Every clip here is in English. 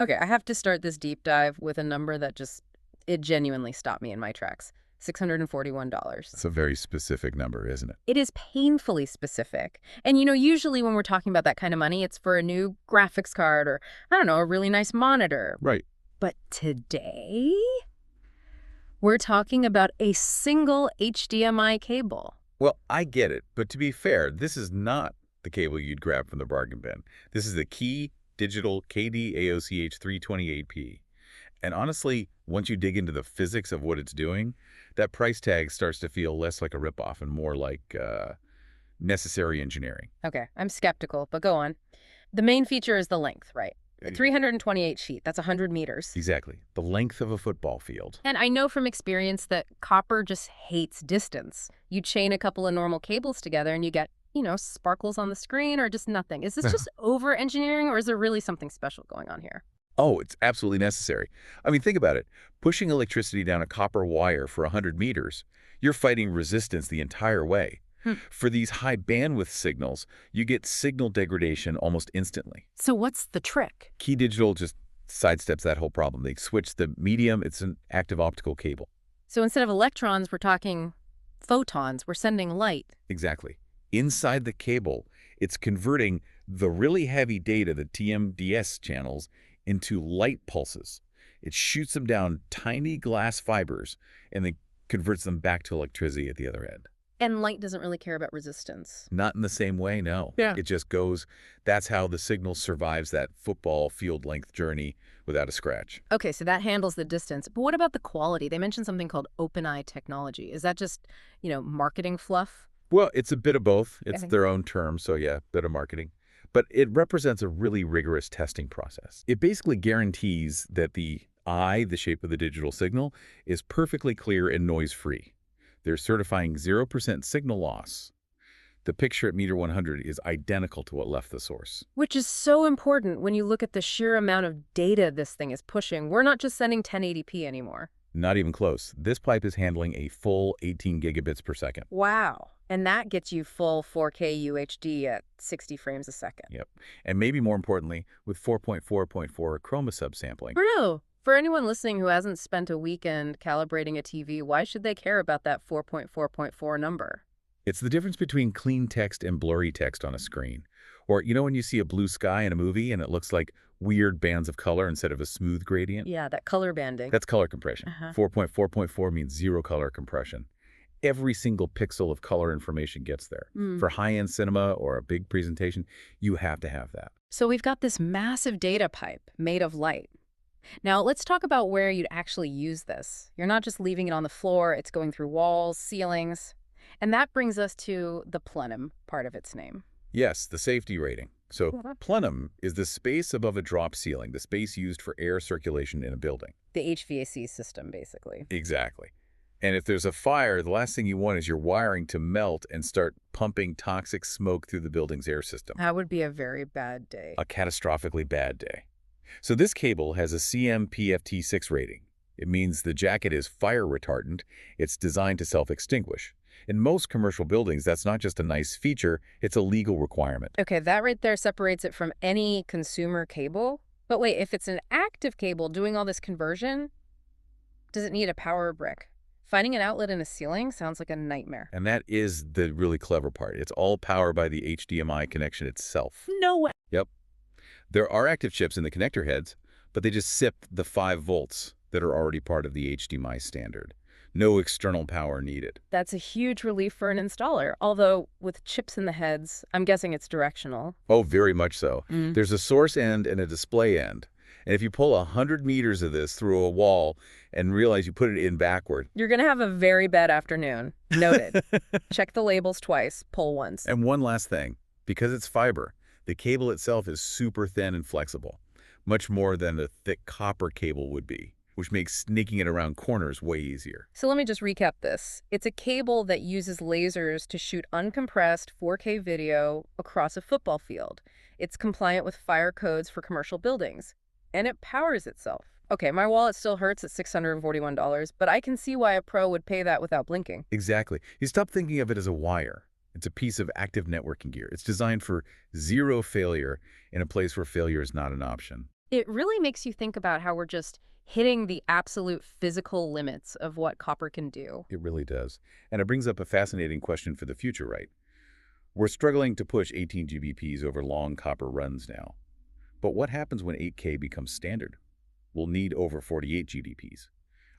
Okay, I have to start this deep dive with a number that it genuinely stopped me in my tracks. $641. It's a very specific number, isn't it? It is painfully specific. And, usually when we're talking about that kind of money, it's for a new graphics card or, I don't know, a really nice monitor. Right. But today, we're talking about a single HDMI cable. Well, I get it, but to be fair, this is not the cable you'd grab from the bargain bin. This is the Key Digital KD AOCH328P. And honestly, once you dig into the physics of what it's doing, that price tag starts to feel less like a ripoff and more like necessary engineering. Okay, I'm skeptical, but go on. The main feature is the length, right? 328 feet, that's 100 meters. Exactly. The length of a football field. And I know from experience that copper just hates distance. You chain a couple of normal cables together and you get, sparkles on the screen or just nothing. Is this just over-engineering or is there really something special going on here? Oh, it's absolutely necessary. I mean, think about it. Pushing electricity down a copper wire for 100 meters, you're fighting resistance the entire way. For these high bandwidth signals, you get signal degradation almost instantly. So what's the trick? Key Digital just sidesteps that whole problem. They switch the medium. It's an active optical cable. So instead of electrons, we're talking photons. We're sending light. Exactly. Inside the cable, it's converting the really heavy data, the TMDS channels, into light pulses. It shoots them down tiny glass fibers and then converts them back to electricity at the other end. And light doesn't really care about resistance. Not in the same way, no. Yeah. It just goes, that's how the signal survives that football field length journey without a scratch. Okay, so that handles the distance. But what about the quality? They mentioned something called open-eye technology. Is that just, marketing fluff? Well, it's a bit of both. It's their own term, so yeah, bit of marketing. But it represents a really rigorous testing process. It basically guarantees that the eye, the shape of the digital signal, is perfectly clear and noise-free. They're certifying 0% signal loss. The picture at meter 100 is identical to what left the source. Which is so important when you look at the sheer amount of data this thing is pushing. We're not just sending 1080p anymore. Not even close. This pipe is handling a full 18 gigabits per second. Wow. And that gets you full 4K UHD at 60 frames a second. Yep. And maybe more importantly, with 4.4.4 chroma subsampling. Bruno, for anyone listening who hasn't spent a weekend calibrating a TV, why should they care about that 4.4.4 number? It's the difference between clean text and blurry text on a screen. Or, when you see a blue sky in a movie and it looks like weird bands of color instead of a smooth gradient? Yeah, that color banding. That's color compression. 4.4.4 means zero color compression. Every single pixel of color information gets there. For high-end cinema or a big presentation, you have to have that. So we've got this massive data pipe made of light. Now, let's talk about where you'd actually use this. You're not just leaving it on the floor, it's going through walls, ceilings. And that brings us to the plenum part of its name. Yes, the safety rating. So plenum is the space above a drop ceiling, the space used for air circulation in a building. The HVAC system, basically. Exactly. And if there's a fire, the last thing you want is your wiring to melt and start pumping toxic smoke through the building's air system. That would be a very bad day. A catastrophically bad day. So this cable has a CMPFT6 rating. It means the jacket is fire retardant. It's designed to self-extinguish. In most commercial buildings, that's not just a nice feature, it's a legal requirement. Okay, that right there separates it from any consumer cable. But wait, if it's an active cable doing all this conversion, does it need a power brick? Finding an outlet in a ceiling sounds like a nightmare. And that is the really clever part. It's all powered by the HDMI connection itself. No way. Yep. There are active chips in the connector heads, but they just sip the 5 volts that are already part of the HDMI standard. No external power needed. That's a huge relief for an installer, although with chips in the heads, I'm guessing it's directional. Oh, very much so. There's a source end and a display end. And if you pull 100 meters of this through a wall and realize you put it in backward, you're going to have a very bad afternoon. Noted. Check the labels twice, pull once. And one last thing, because it's fiber, the cable itself is super thin and flexible, much more than a thick copper cable would be, which makes sneaking it around corners way easier. So let me just recap this. It's a cable that uses lasers to shoot uncompressed 4K video across a football field. It's compliant with fire codes for commercial buildings. And it powers itself. Okay, my wallet still hurts at $641, but I can see why a pro would pay that without blinking. Exactly. You stop thinking of it as a wire. It's a piece of active networking gear. It's designed for zero failure in a place where failure is not an option. It really makes you think about how we're just hitting the absolute physical limits of what copper can do. It really does. And it brings up a fascinating question for the future, right? We're struggling to push 18 GBPs over long copper runs now. But what happens when 8K becomes standard? We'll need over 48 GDPs.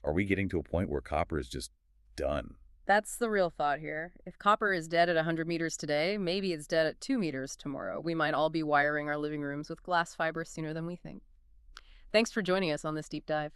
Are we getting to a point where copper is just done? That's the real thought here. If copper is dead at 100 meters today, maybe it's dead at 2 meters tomorrow. We might all be wiring our living rooms with glass fiber sooner than we think. Thanks for joining us on this deep dive.